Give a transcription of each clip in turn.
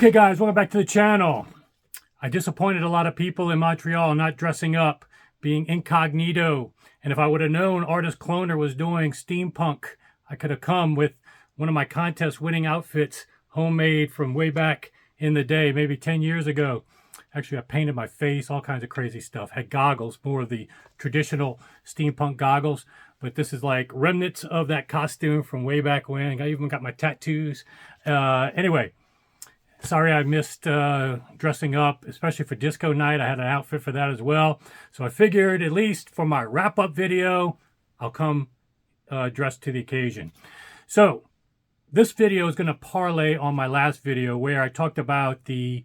Okay guys, welcome back to the channel. I disappointed a lot of people in Montreal not dressing up, being incognito. And if I would have known Artist Cloner was doing steampunk, I could have come with one of my contest winning outfits, homemade from way back in the day, maybe 10 years ago. Actually, I painted my face, all kinds of crazy stuff. Had goggles, more of the traditional steampunk goggles. But this is like remnants of that costume from way back when. I even got my tattoos. Anyway. Sorry I missed dressing up, especially for disco night. I had an outfit for that as well. So I figured, at least for my wrap-up video, I'll come dressed to the occasion. So this video is going to parlay on my last video where I talked about the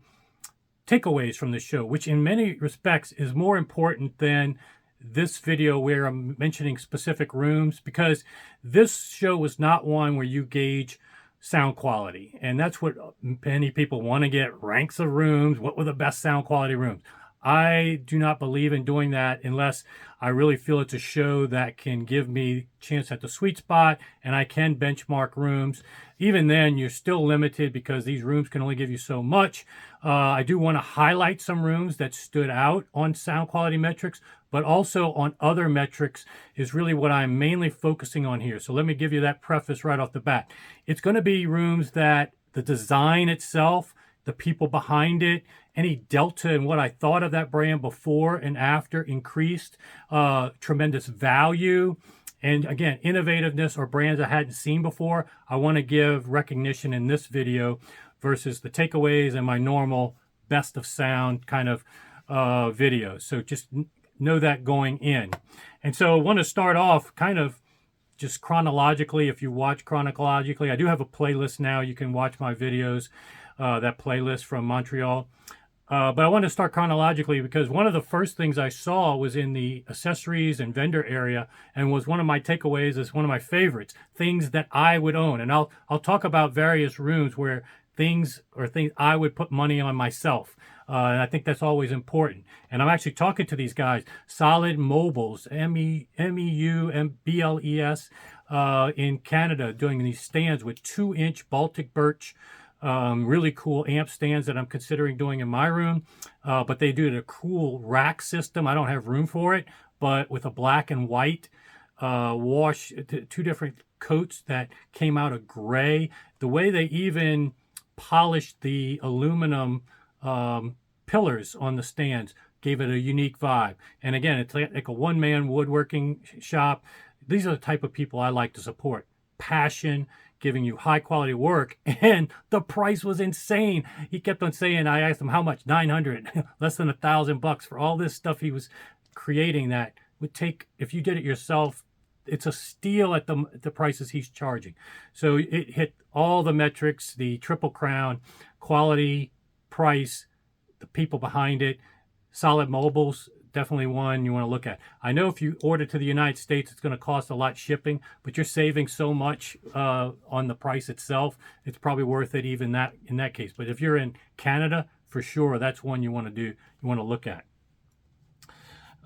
takeaways from the show, which in many respects is more important than this video where I'm mentioning specific rooms, because this show was not one where you gauge sound quality, and that's what many people want to get, ranks of rooms, what were the best sound quality rooms. I do not believe in doing that unless I really feel it's a show that can give me a chance at the sweet spot and I can benchmark rooms. Even then, you're still limited because these rooms can only give you so much. I do want to highlight some rooms that stood out on sound quality metrics, but also on other metrics is really what I'm mainly focusing on here. So let me give you that preface right off the bat. It's going to be rooms that the design itself, the people behind it, any delta in what I thought of that brand before and after increased, tremendous value, and again, innovativeness or brands I hadn't seen before. I want to give recognition in this video versus the takeaways and my normal best of sound kind of videos. So just know that going in. And so I want to start off kind of just chronologically. If you watch chronologically, I do have a playlist now. You can watch my videos, that playlist from Montreal. But I want to start chronologically because one of the first things I saw was in the accessories and vendor area, and was one of my takeaways, is one of my favorites, things that I would own. And I'll talk about various rooms where things I would put money on myself. And I think that's always important. And I'm actually talking to these guys, Solid Meubles, M-E-U-M-B-L-E-S, in Canada, doing these stands with 2-inch Baltic birch, really cool amp stands that I'm considering doing in my room. But they do a cool rack system. I don't have room for it, but with a black and white wash, two different coats that came out of gray. The way they even polished the aluminum pillars on the stands gave it a unique vibe. And again, it's like a one-man woodworking shop. These are the type of people I like to support. Passion, giving you high quality work, and the price was insane. He kept on saying, I asked him how much, 900, less than $1,000 for all this stuff he was creating that would take, if you did it yourself, it's a steal at the prices he's charging. So it hit all the metrics, the triple crown, quality, price, the people behind it. Solid Meubles, definitely one you want to look at. I know if you order to the United States, it's going to cost a lot shipping, but you're saving so much on the price itself. It's probably worth it even that in that case. But if you're in Canada, for sure, that's one you want to do. You want to look at.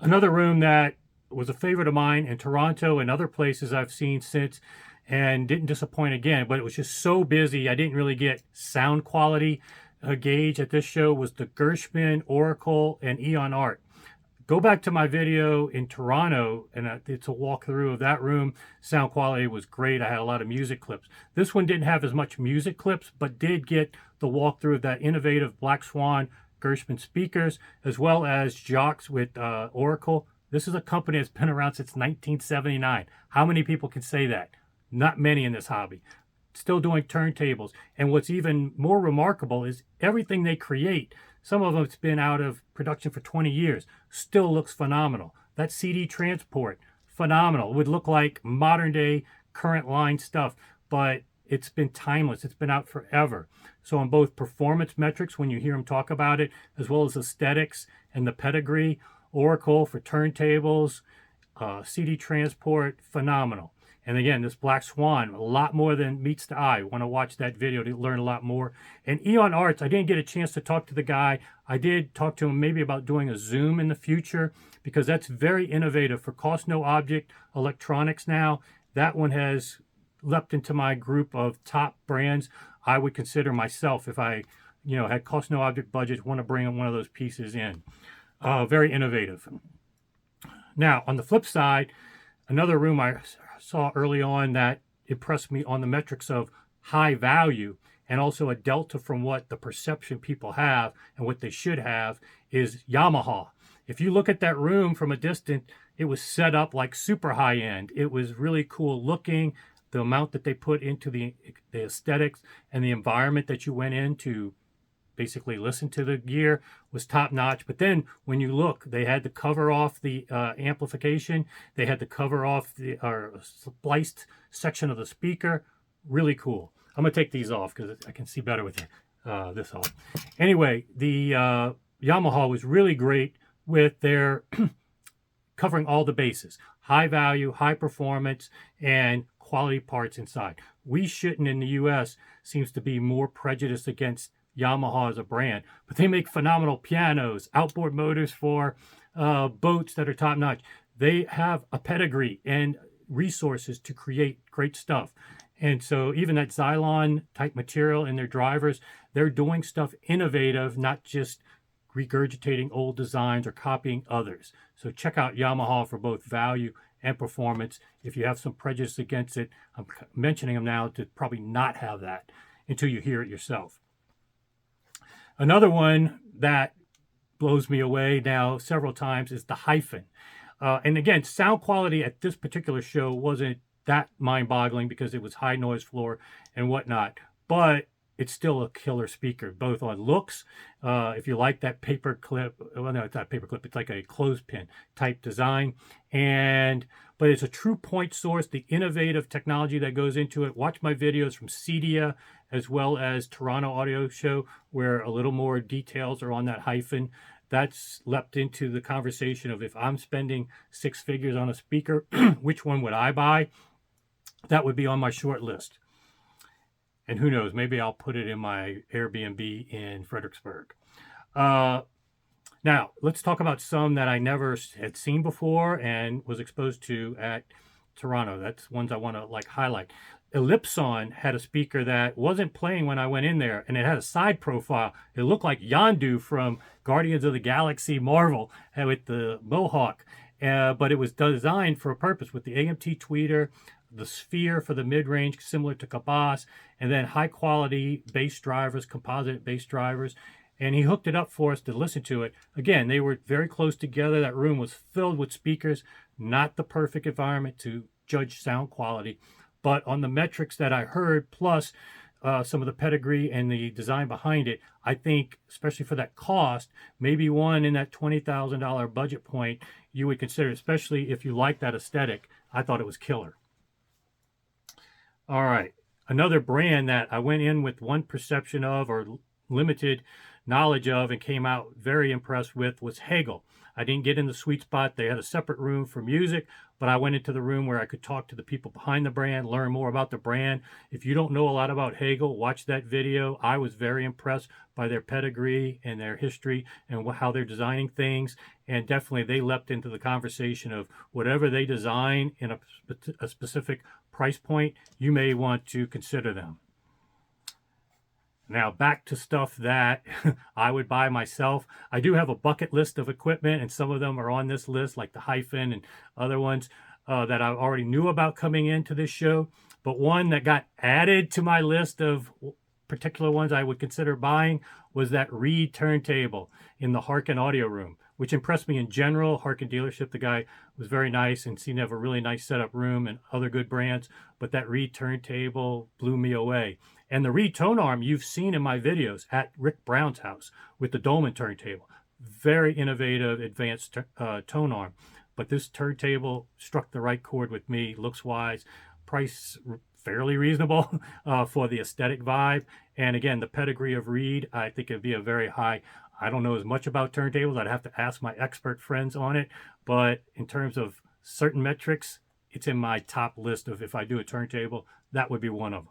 Another room that was a favorite of mine in Toronto and other places I've seen since, and didn't disappoint again, but it was just so busy I didn't really get sound quality gauge at this show, was the Gershman, Oracle, and Eon Art. Go back to my video in Toronto, and it's a walkthrough of that room. Sound quality was great. I had a lot of music clips. This one didn't have as much music clips, but did get the walkthrough of that innovative Black Swan Gershman speakers, as well as jocks with Oracle. This is a company that's been around since 1979. How many people can say that? Not many in this hobby. Still doing turntables. And what's even more remarkable is everything they create, some of it's been out of production for 20 years, still looks phenomenal. That CD transport, phenomenal. It would look like modern day current line stuff, but it's been timeless. It's been out forever. So on both performance metrics, when you hear them talk about it, as well as aesthetics and the pedigree, Oracle for turntables, CD transport, phenomenal. And again, this Black Swan, a lot more than meets the eye. Want to watch that video to learn a lot more. And Eon Arts, I didn't get a chance to talk to the guy. I did talk to him maybe about doing a Zoom in the future, because that's very innovative for cost no object electronics now. That one has leapt into my group of top brands I would consider myself if I had cost no object budget, want to bring one of those pieces in. Very innovative. Now, on the flip side, another room I saw early on that impressed me on the metrics of high value and also a delta from what the perception people have and what they should have is Yamaha. If you look at that room from a distance, it was set up like super high end. It was really cool looking. The amount that they put into the aesthetics and the environment that you went in to basically listen to the gear was top notch. But then when you look, they had to cover off the amplification. They had to cover off the spliced section of the speaker. Really cool. I'm going to take these off because I can see better with this off. Anyway, the Yamaha was really great with their covering all the bases. High value, high performance, and quality parts inside. We shouldn't in the U.S. seems to be more prejudiced against Yamaha as a brand, but they make phenomenal pianos, outboard motors for boats that are top notch. They have a pedigree and resources to create great stuff. And so even that Xylon type material in their drivers, they're doing stuff innovative, not just regurgitating old designs or copying others. So check out Yamaha for both value and performance. If you have some prejudice against it, I'm mentioning them now to probably not have that until you hear it yourself. Another one that blows me away now several times is the Hyphn. And again, sound quality at this particular show wasn't that mind-boggling because it was high noise floor and whatnot, but it's still a killer speaker, both on looks. If you like that paper clip, well, no, it's not paper clip, it's like a clothespin type design. But it's a true point source, the innovative technology that goes into it. Watch my videos from Cedia as well as Toronto Audio Show, where a little more details are on that Hyphn. That's leapt into the conversation of if I'm spending 6 figures on a speaker, which one would I buy? That would be on my short list. And who knows, maybe I'll put it in my Airbnb in Fredericksburg. Now, let's talk about some that I never had seen before and was exposed to at Toronto. That's ones I want to highlight. Elipson had a speaker that wasn't playing when I went in there, and it had a side profile. It looked like Yondu from Guardians of the Galaxy Marvel with the mohawk, but it was designed for a purpose with the AMT tweeter, the sphere for the mid-range, similar to Cabas, and then high-quality bass drivers, composite bass drivers. And he hooked it up for us to listen to it. Again, they were very close together. That room was filled with speakers, not the perfect environment to judge sound quality. But on the metrics that I heard, plus some of the pedigree and the design behind it, I think, especially for that cost, maybe one in that $20,000 budget point, you would consider, especially if you like that aesthetic. I thought it was killer. All right. Another brand that I went in with one perception of or limited knowledge of and came out very impressed with was Hegel. I didn't get in the sweet spot. They had a separate room for music, but I went into the room where I could talk to the people behind the brand, learn more about the brand. If you don't know a lot about Hegel, watch that video. I was very impressed by their pedigree and their history and how they're designing things. And definitely they leapt into the conversation of whatever they design in a specific price point, you may want to consider them. Now back to stuff that I would buy myself. I do have a bucket list of equipment, and some of them are on this list, like the Hyphn and other ones that I already knew about coming into this show. But one that got added to my list of particular ones I would consider buying was that Reed turntable in the Harkin audio room, which impressed me in general. Harkin dealership, the guy was very nice and seemed to have a really nice setup room and other good brands. But that Reed turntable blew me away. And the Reed tone arm you've seen in my videos at Rick Brown's house with the Dolman turntable. Very innovative, advanced tone arm. But this turntable struck the right chord with me, looks-wise, price fairly reasonable for the aesthetic vibe. And again, the pedigree of Reed, I think it'd be a very high. I don't know as much about turntables. I'd have to ask my expert friends on it. But in terms of certain metrics, it's in my top list of if I do a turntable, that would be one of them.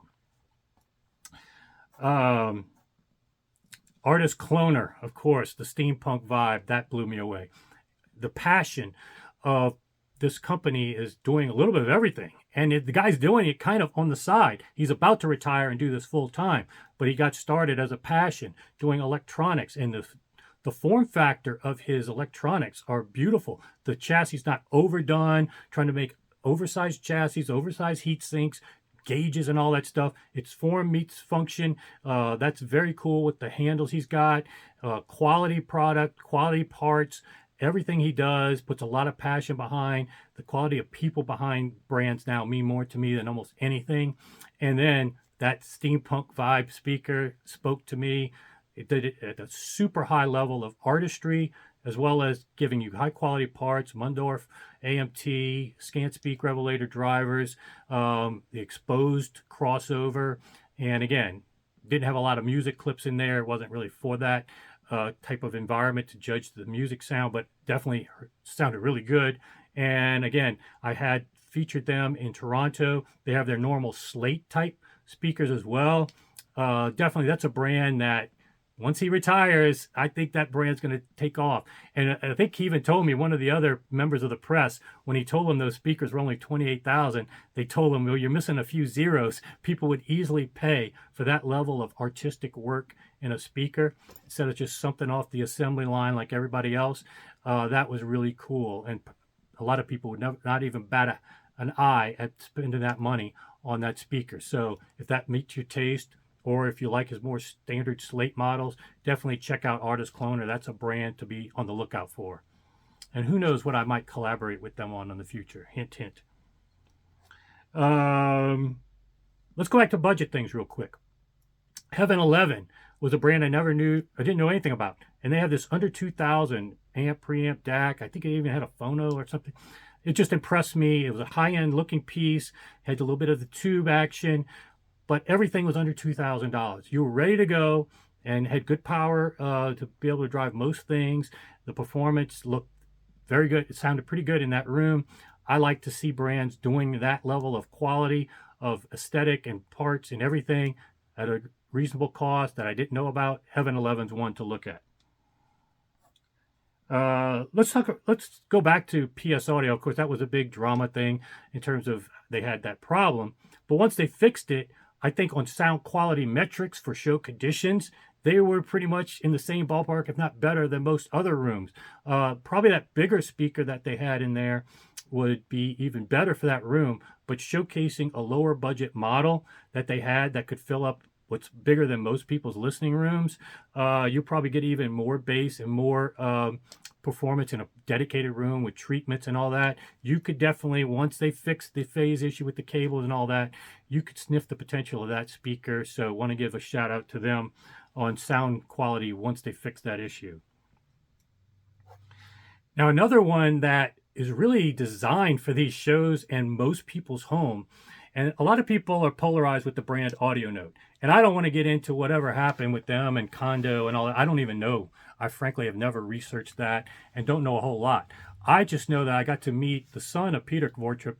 Artist Cloner, of course, the steampunk vibe, that blew me away. The passion of this company is doing a little bit of everything. And the guy's doing it kind of on the side. He's about to retire and do this full time, but he got started as a passion doing electronics. And the form factor of his electronics are beautiful. The chassis is not overdone, trying to make oversized chassis, oversized heat sinks, gauges and all that stuff. It's form meets function. That's very cool with the handles he's got. Quality product, quality parts. Everything he does puts a lot of passion behind. The quality of people behind brands now mean more to me than almost anything. And then that steampunk vibe speaker spoke to me. It did it at a super high level of artistry, as well as giving you high quality parts, Mundorf, AMT, ScanSpeak Revelator drivers, the exposed crossover. And again, didn't have a lot of music clips in there. It wasn't really for that type of environment to judge the music sound, but definitely sounded really good. And again, I had featured them in Toronto. They have their normal slate type speakers as well. Definitely, that's a brand that once he retires, I think that brand's going to take off. And I think he even told me, one of the other members of the press, when he told them those speakers were only $28,000, they told him, well, you're missing a few zeros. People would easily pay for that level of artistic work in a speaker instead of just something off the assembly line like everybody else. That was really cool. And a lot of people would not even bat an eye at spending that money on that speaker. So if that meets your taste, or if you like his more standard slate models, definitely check out Artist Cloner. That's a brand to be on the lookout for. And who knows what I might collaborate with them on in the future. Hint, hint. Let's go back to budget things real quick. Heaven 11 was a brand I didn't know anything about. And they have this under 2,000 amp, preamp DAC. I think it even had a phono or something. It just impressed me. It was a high-end looking piece, had a little bit of the tube action, but everything was under $2,000. You were ready to go and had good power to be able to drive most things. The performance looked very good. It sounded pretty good in that room. I like to see brands doing that level of quality, of aesthetic and parts and everything at a reasonable cost that I didn't know about. Heaven 11's one to look at. Let's go back to PS Audio. Of course, that was a big drama thing in terms of they had that problem. But once they fixed it, I think on sound quality metrics for show conditions, they were pretty much in the same ballpark, if not better than most other rooms. Probably that bigger speaker that they had in there would be even better for that room, but showcasing a lower budget model that they had that could fill up what's bigger than most people's listening rooms, you'll probably get even more bass and more performance in a dedicated room with treatments and all that. You could definitely, once they fix the phase issue with the cables and all that, you could sniff the potential of that speaker. So want to give a shout out to them on sound quality once they fix that issue. Now, another one that is really designed for these shows and most people's home, and a lot of people are polarized with the brand Audio Note. And I don't want to get into whatever happened with them and Kondo and all that. I don't even know. I frankly have never researched that and don't know a whole lot. I just know that I got to meet the son of Peter Kvortrup,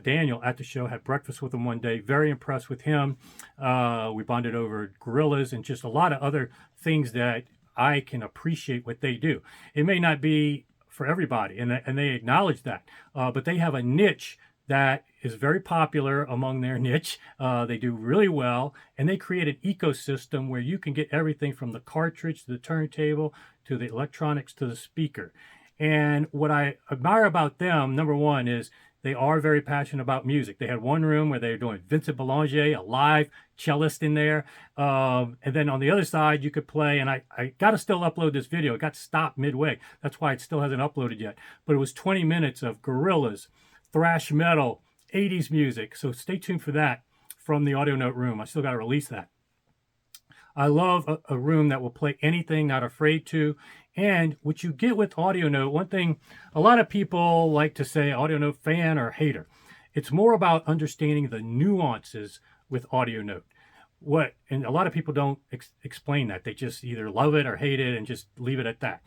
Daniel, at the show, had breakfast with him one day. Very impressed with him. We bonded over gorillas and just a lot of other things that I can appreciate what they do. It may not be for everybody, and they acknowledge that, but they have a niche that is very popular among their niche. They do really well, and they create an ecosystem where you can get everything from the cartridge to the turntable to the electronics to the speaker. And what I admire about them, number one, is they are very passionate about music. They had one room where they were doing Vincent Boulanger, a live cellist in there. And then on the other side, you could play, and I got to still upload this video. It got stopped midway. That's why it still hasn't uploaded yet. But it was 20 minutes of gorillas, thrash metal, 80s music. So stay tuned for that from the Audio Note room. I still got to release that. I love a room that will play anything, not afraid to. And what you get with Audio Note, one thing, a lot of people like to say Audio Note fan or hater. It's more about understanding the nuances with Audio Note. And a lot of people don't explain that. They just either love it or hate it and just leave it at that.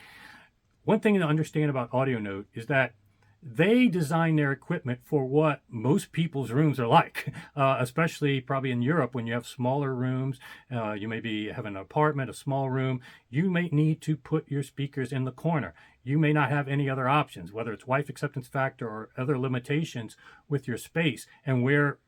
One thing to understand about Audio Note is that they design their equipment for what most people's rooms are like, especially probably in Europe when you have smaller rooms. You maybe have an apartment, a small room. You may need to put your speakers in the corner. you may not have any other options, whether it's wife acceptance factor or other limitations with your space. And where,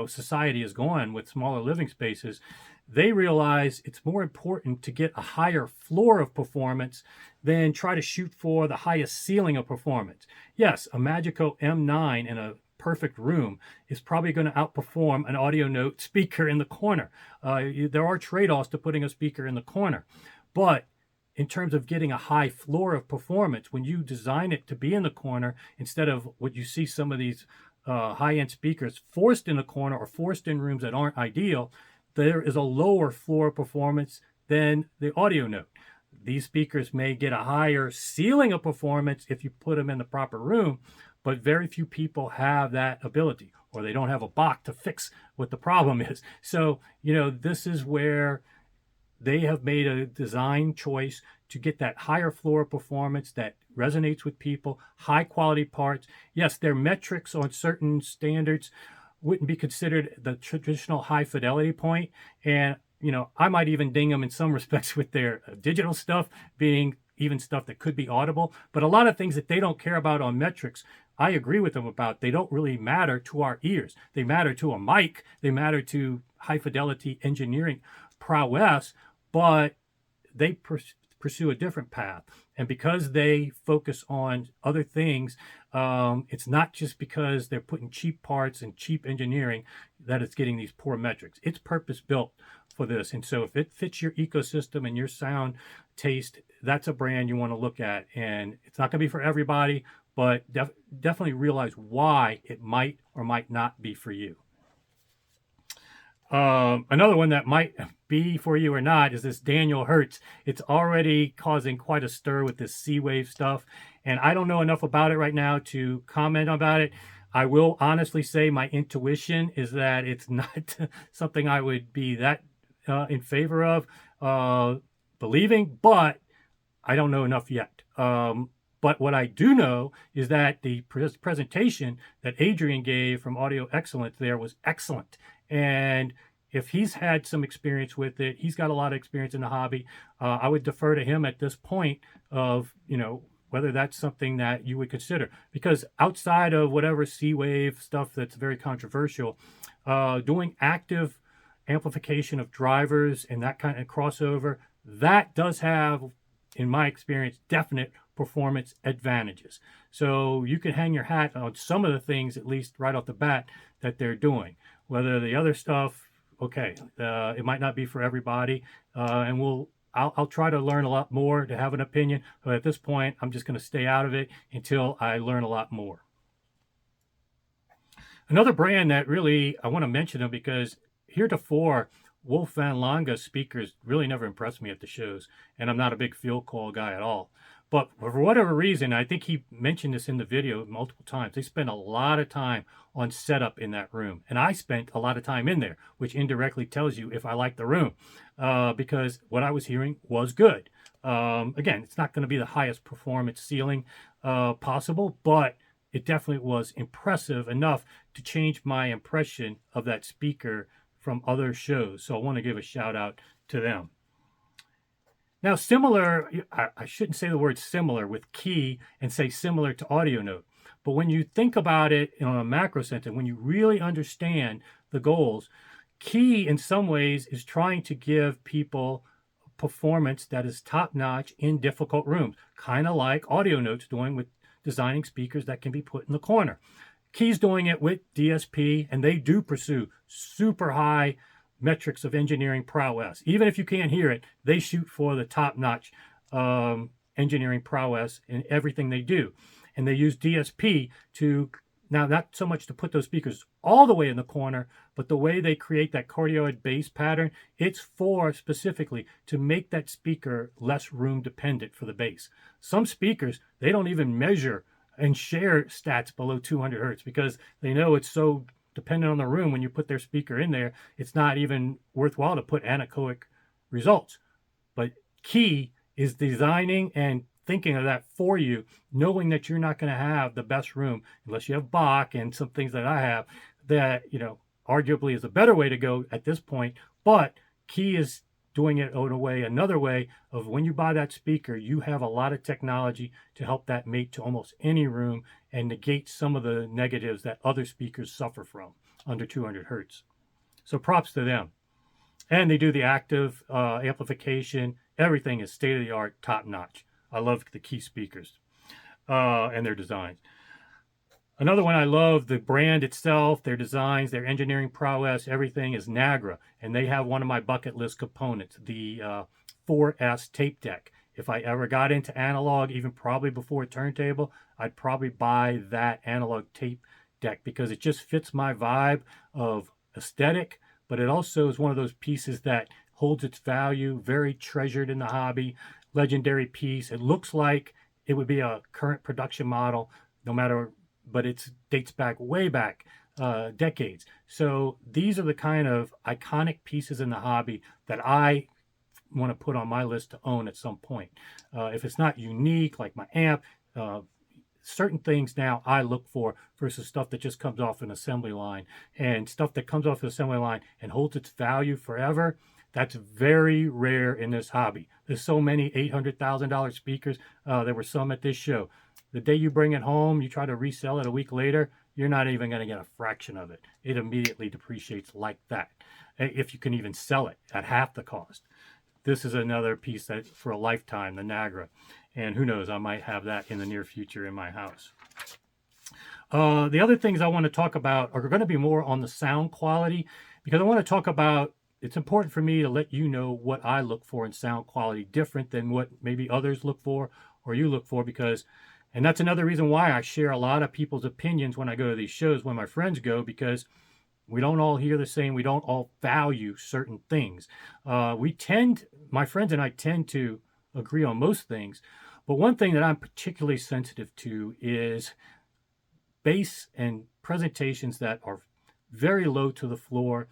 society is going with smaller living spaces, they realize it's more important to get a higher floor of performance than try to shoot for the highest ceiling of performance. Yes, a Magico M9 in a perfect room is probably going to outperform an Audio Note speaker in the corner. There are trade-offs to putting a speaker in the corner. But in terms of getting a high floor of performance, when you design it to be in the corner, instead of what you see some of these high-end speakers forced in the corner or forced in rooms that aren't ideal, there is a lower floor of performance than the Audio Note. These speakers may get a higher ceiling of performance if you put them in the proper room, but very few people have that ability, or they don't have a box to fix what the problem is. So, this is where they have made a design choice to get that higher floor of performance that resonates with people, high quality parts. Yes, their metrics on certain standards wouldn't be considered the traditional high fidelity point. And, I might even ding them in some respects with their digital stuff being even stuff that could be audible. But a lot of things that they don't care about on metrics, I agree with them about. They don't really matter to our ears. They matter to a mic. They matter to high fidelity engineering prowess, but they pursue a different path. And because they focus on other things, it's not just because they're putting cheap parts and cheap engineering that it's getting these poor metrics. It's purpose built for this. And so if it fits your ecosystem and your sound taste, that's a brand you want to look at. And it's not going to be for everybody, but definitely realize why it might or might not be for you. Another one that might be for you or not is this Daniel Hertz. It's already causing quite a stir with this C-Wave stuff, and I don't know enough about it right now to comment about it. I will honestly say my intuition is that it's not something I would be that in favor of believing, but I don't know enough yet. But what I do know is that the presentation that Adrian gave from Audio Excellence there was excellent. And if he's had some experience with it, he's got a lot of experience in the hobby. I would defer to him at this point of, whether that's something that you would consider. Because outside of whatever C-Wave stuff that's very controversial, doing active amplification of drivers and that kind of crossover, that does have, in my experience, definite performance advantages. So you can hang your hat on some of the things, at least right off the bat, that they're doing. Whether the other stuff, okay, it might not be for everybody, and I'll try to learn a lot more to have an opinion, but at this point, I'm just going to stay out of it until I learn a lot more. Another brand that really, I want to mention them because heretofore, Wolf Van Langa speakers really never impressed me at the shows, and I'm not a big field call guy at all. But for whatever reason, I think he mentioned this in the video multiple times, they spend a lot of time on setup in that room. And I spent a lot of time in there, which indirectly tells you if I like the room, because what I was hearing was good. Again, it's not going to be the highest performance ceiling possible, but it definitely was impressive enough to change my impression of that speaker from other shows. So I want to give a shout out to them. Now, similar, I shouldn't say the word similar with Key and say similar to Audio Note. But when you think about it in a macro sense, and when you really understand the goals, Key in some ways is trying to give people performance that is top-notch in difficult rooms, kind of like Audio Note's doing with designing speakers that can be put in the corner. Key's doing it with DSP, and they do pursue super high metrics of engineering prowess. Even if you can't hear it, they shoot for the top-notch engineering prowess in everything they do. And they use DSP to, now not so much to put those speakers all the way in the corner, but the way they create that cardioid bass pattern, it's for specifically to make that speaker less room dependent for the bass. Some speakers, they don't even measure and share stats below 200 hertz because they know it's so dependent on the room. When you put their speaker in there, it's not even worthwhile to put anechoic results. But Key is designing and thinking of that for you, knowing that you're not going to have the best room unless you have Bach and some things that I have that, arguably is a better way to go at this point. But Key is doing it in a way, another way of when you buy that speaker, you have a lot of technology to help that mate to almost any room and negate some of the negatives that other speakers suffer from under 200 hertz. So props to them. And they do the active amplification. Everything is state-of-the-art, top-notch. I love the Key speakers and their designs. Another one I love, the brand itself, their designs, their engineering prowess, everything is Nagra. And they have one of my bucket list components, the 4S tape deck. If I ever got into analog, even probably before a turntable, I'd probably buy that analog tape deck because it just fits my vibe of aesthetic, but it also is one of those pieces that holds its value, very treasured in the hobby, legendary piece. It looks like it would be a current production model, no matter, but it dates back way back decades. So these are the kind of iconic pieces in the hobby that I want to put on my list to own at some point. If it's not unique, like my amp, certain things now I look for versus stuff that just comes off an assembly line, and stuff that comes off the assembly line and holds its value forever. That's very rare in this hobby. There's so many $800,000 speakers. There were some at this show. The day you bring it home, you try to resell it a week later, you're not even going to get a fraction of it. It immediately depreciates like that, if you can even sell it at half the cost. This is another piece that for a lifetime, the Nagra. And who knows, I might have that in the near future in my house. The other things I want to talk about are going to be more on the sound quality, because I want to talk about, it's important for me to let you know what I look for in sound quality, different than what maybe others look for or you look for, because, and that's another reason why I share a lot of people's opinions when I go to these shows, when my friends go, because we don't all hear the same. We don't all value certain things. My friends and I tend to agree on most things. But one thing that I'm particularly sensitive to is bass and presentations that are very low to the floor.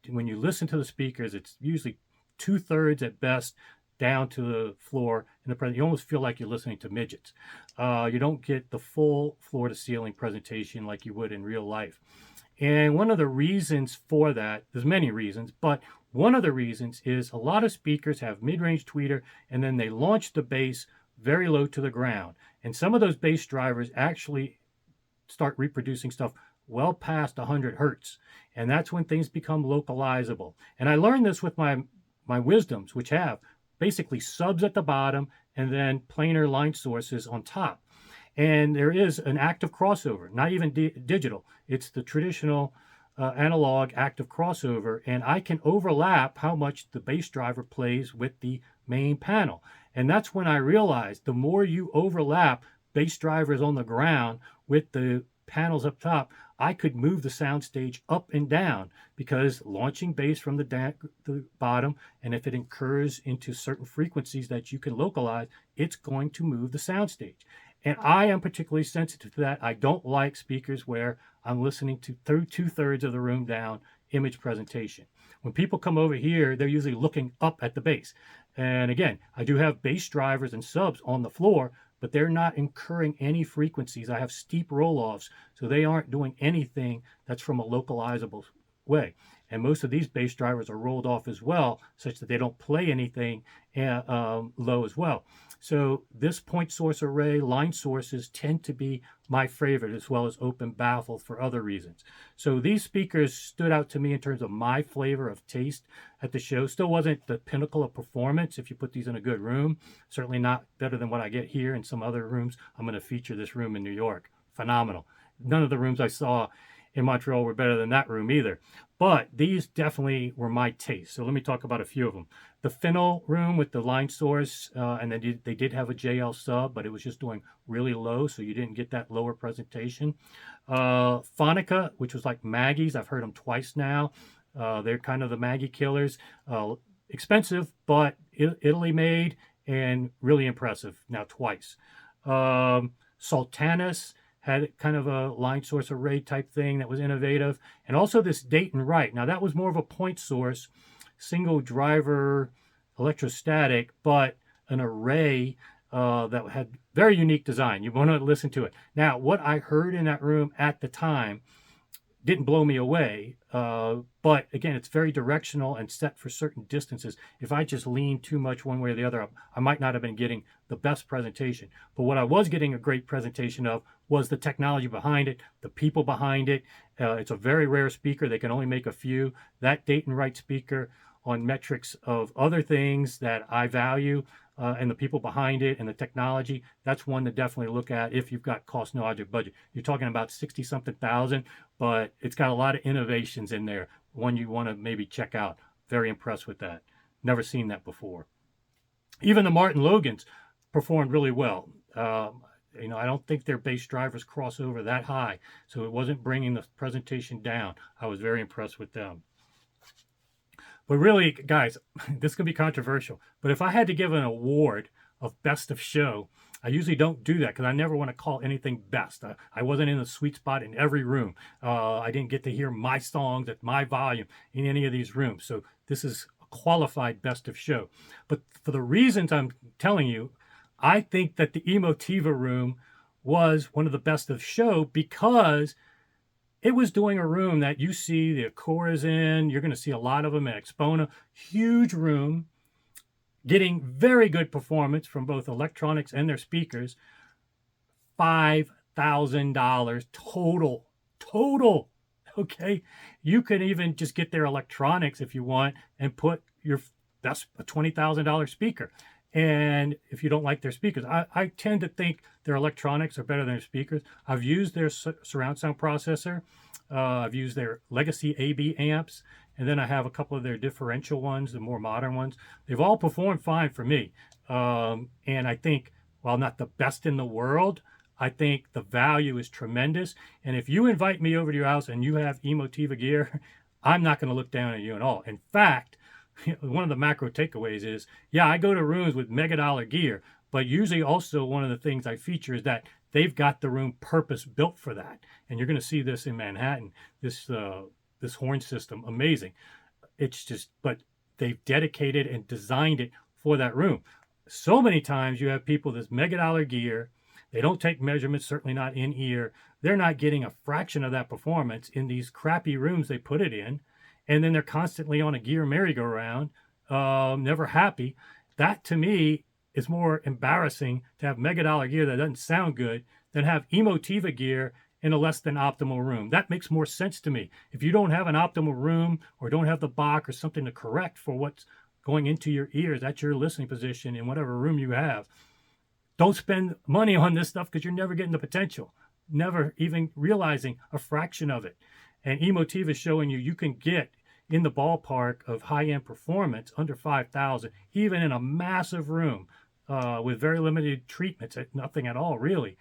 When you listen to the speakers, it's usually 2/3 at best down to the floor. You almost feel like you're listening to midgets. You don't get the full floor-to-ceiling presentation like you would in real life. And one of the reasons for that, there's many reasons, but one of the reasons is a lot of speakers have mid-range tweeter, and then they launch the bass very low to the ground. And some of those bass drivers actually start reproducing stuff well past 100 hertz. And that's when things become localizable. And I learned this with my Wisdoms, which have basically subs at the bottom and then planar line sources on top. And there is an active crossover, not even digital. It's the traditional analog active crossover, and I can overlap how much the bass driver plays with the main panel. And that's when I realized the more you overlap bass drivers on the ground with the panels up top, I could move the soundstage up and down, because launching bass from the bottom, and if it incurs into certain frequencies that you can localize, it's going to move the soundstage. And I am particularly sensitive to that. I don't like speakers where I'm listening to through 2/3 of the room down image presentation. When people come over here, they're usually looking up at the bass. And again, I do have bass drivers and subs on the floor, but they're not incurring any frequencies. I have steep roll-offs, so they aren't doing anything that's from a localizable way. And most of these bass drivers are rolled off as well, such that they don't play anything low as well. So this point source array, line sources tend to be my favorite, as well as open baffle for other reasons. So these speakers stood out to me in terms of my flavor of taste at the show. Still wasn't the pinnacle of performance if you put these in a good room. Certainly not better than what I get here in some other rooms. I'm going to feature this room in New York. Phenomenal. None of the rooms I saw in Montreal were better than that room either. But these definitely were my taste. So let me talk about a few of them. The Finno room with the line source, and they did have a JL sub, but it was just doing really low, so you didn't get that lower presentation. Fonica, which was like Maggie's. I've heard them twice now. They're kind of the Maggie killers. Expensive, but Italy made and really impressive now twice. Soltanus had kind of a line source array type thing that was innovative. And also this Dayton Wright. Now that was more of a point source, single driver, electrostatic, but an array that had very unique design. You want to listen to it. Now, what I heard in that room at the time, didn't blow me away. But again, it's very directional and set for certain distances. If I just lean too much one way or the other, I might not have been getting the best presentation. But what I was getting a great presentation of was the technology behind it, the people behind it. It's a very rare speaker. They can only make a few. That Dayton Wright speaker, on metrics of other things that I value, and the people behind it and the technology, that's one to definitely look at if you've got cost no object budget. You're talking about 60 something thousand, but it's got a lot of innovations in there. One you want to maybe check out. Very impressed with that. Never seen that before. Even the Martin Logans performed really well. You know, I don't think their bass drivers cross over that high, so it wasn't bringing the presentation down. I was very impressed with them. But really, guys, this can be controversial, but if I had to give an award of best of show, I usually don't do that because I never want to call anything best. I wasn't in the sweet spot in every room. I didn't get to hear my songs at my volume in any of these rooms. So this is a qualified best of show. But for the reasons I'm telling you, I think that the Emotiva room was one of the best of show because it was doing a room that you see the Acoras in. You're going to see a lot of them at Expona. Huge room, getting very good performance from both electronics and their speakers. $5,000 total. Okay, you can even just get their electronics if you want and put that's a $20,000 speaker. And if you don't like their speakers, I tend to think their electronics are better than their speakers. I've used their surround sound processor. I've used their legacy AB amps. And then I have a couple of their differential ones, the more modern ones. They've all performed fine for me. And I think, while not the best in the world, I think the value is tremendous. And if you invite me over to your house and you have Emotiva gear, I'm not going to look down at you at all. In fact, one of the macro takeaways is, yeah, I go to rooms with mega dollar gear, but usually also one of the things I feature is that they've got the room purpose built for that. And you're going to see this in Manhattan, this horn system, amazing. It's just, but they've dedicated and designed it for that room. So many times you have people with mega dollar gear, they don't take measurements, certainly not in ear. They're not getting a fraction of that performance in these crappy rooms they put it in. And then they're constantly on a gear merry-go-round, never happy. That, to me, is more embarrassing to have mega dollar gear that doesn't sound good than have Emotiva gear in a less than optimal room. That makes more sense to me. If you don't have an optimal room or don't have the Bach or something to correct for what's going into your ears at your listening position in whatever room you have, don't spend money on this stuff because you're never getting the potential, never even realizing a fraction of it. And Emotiva is showing you can get in the ballpark of high-end performance under 5,000, even in a massive room with very limited treatments, nothing at all, really.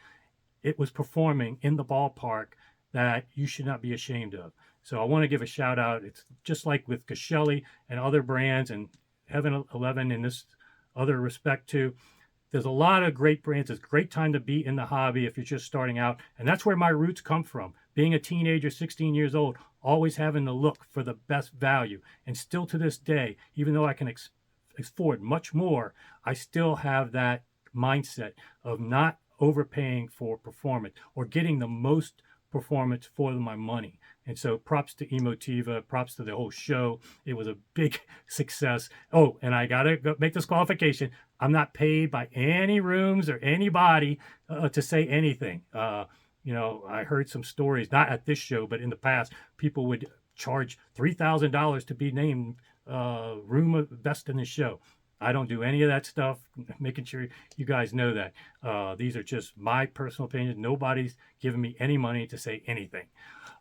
It was performing in the ballpark that you should not be ashamed of. So I want to give a shout out. It's just like with Cashelli and other brands and Heaven 11 in this other respect too. There's a lot of great brands. It's a great time to be in the hobby if you're just starting out. And that's where my roots come from. Being a teenager, 16 years old, always having to look for the best value. And still to this day, even though I can afford much more, I still have that mindset of not overpaying for performance or getting the most performance for my money. And so props to Emotiva, props to the whole show. It was a big success. Oh, and I got to make this qualification. I'm not paid by any rooms or anybody to say anything. You know, I heard some stories, not at this show, but in the past, people would charge $3,000 to be named room of best in the show. I don't do any of that stuff, making sure you guys know that. These are just my personal opinions. Nobody's giving me any money to say anything.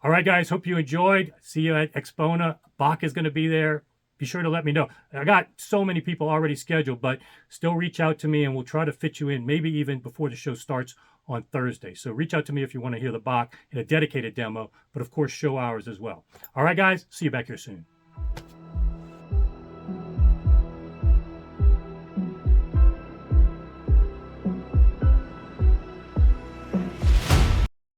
All right, guys, hope you enjoyed. See you at Expona. Bach is going to be there. Be sure to let me know. I got so many people already scheduled, but still reach out to me and we'll try to fit you in, maybe even before the show starts on Thursday. So reach out to me if you want to hear the Bach in a dedicated demo, but of course show hours as well. All right, guys, see you back here soon.